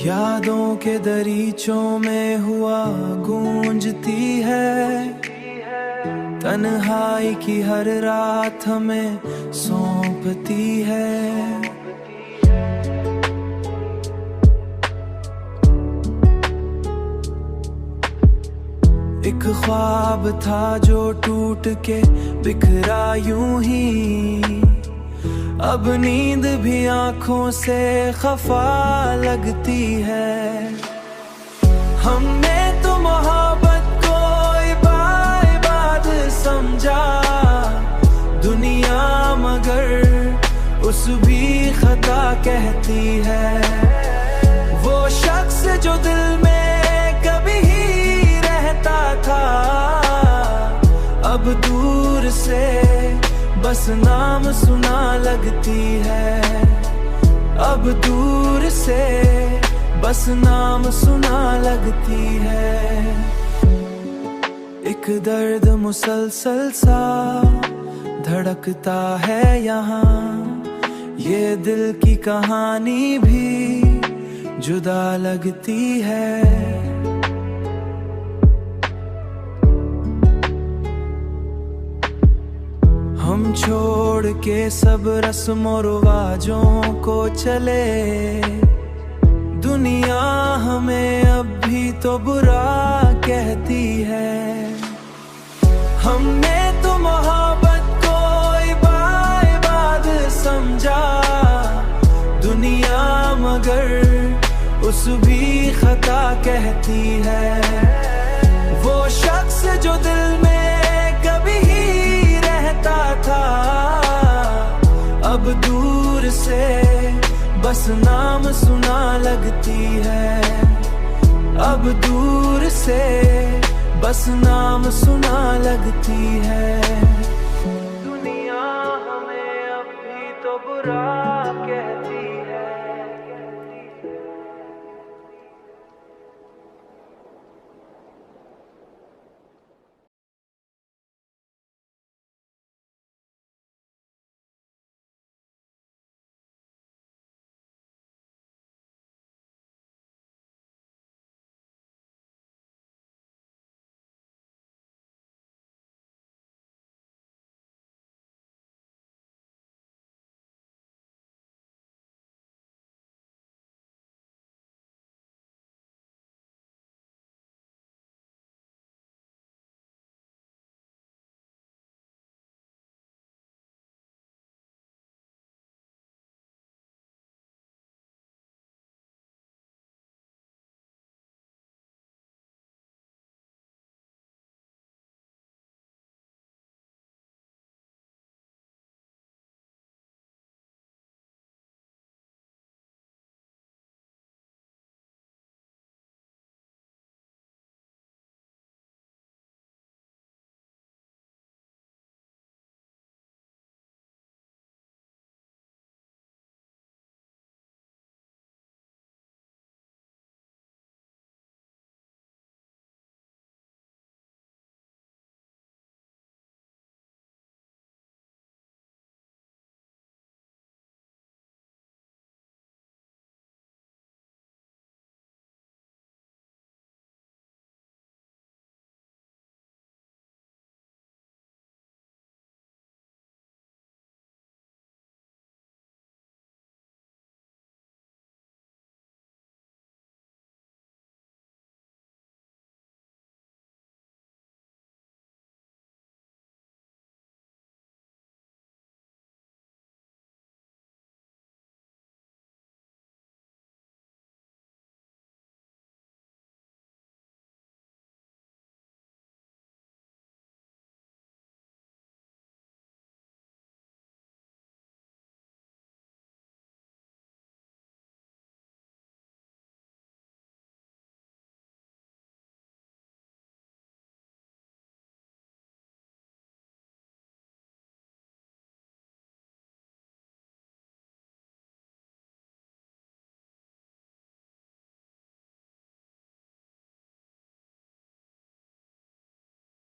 यादों के दरीचों में हुआ गूंजती है, तन्हाई की हर रात हमें सौंपती है। एक ख्वाब था जो टूट के बिखरा यूं ही, अब नींद भी आंखों से खफा लगती है। हमने तो मोहब्बत को इबादत समझा, दुनिया मगर उस भी खता कहती है। वो शख्स जो दिल में कभी ही रहता था, अब दूर से बस नाम सुना लगती है। अब दूर से बस नाम सुना लगती है। एक दर्द मुसलसल सा धड़कता है यहाँ, ये दिल की कहानी भी जुदा लगती है। हम छोड़ के सब रस्म और रिवाजों को चले, दुनिया हमें अब भी तो बुरा कहती है। हमने तो मोहब्बत को इबादत समझा, दुनिया मगर उस भी खता कहती है। वो शख्स जो दिल में कभी ही रहता था, अब दूर से बस नाम सुना लगती है। अब दूर से बस नाम सुना लगती है।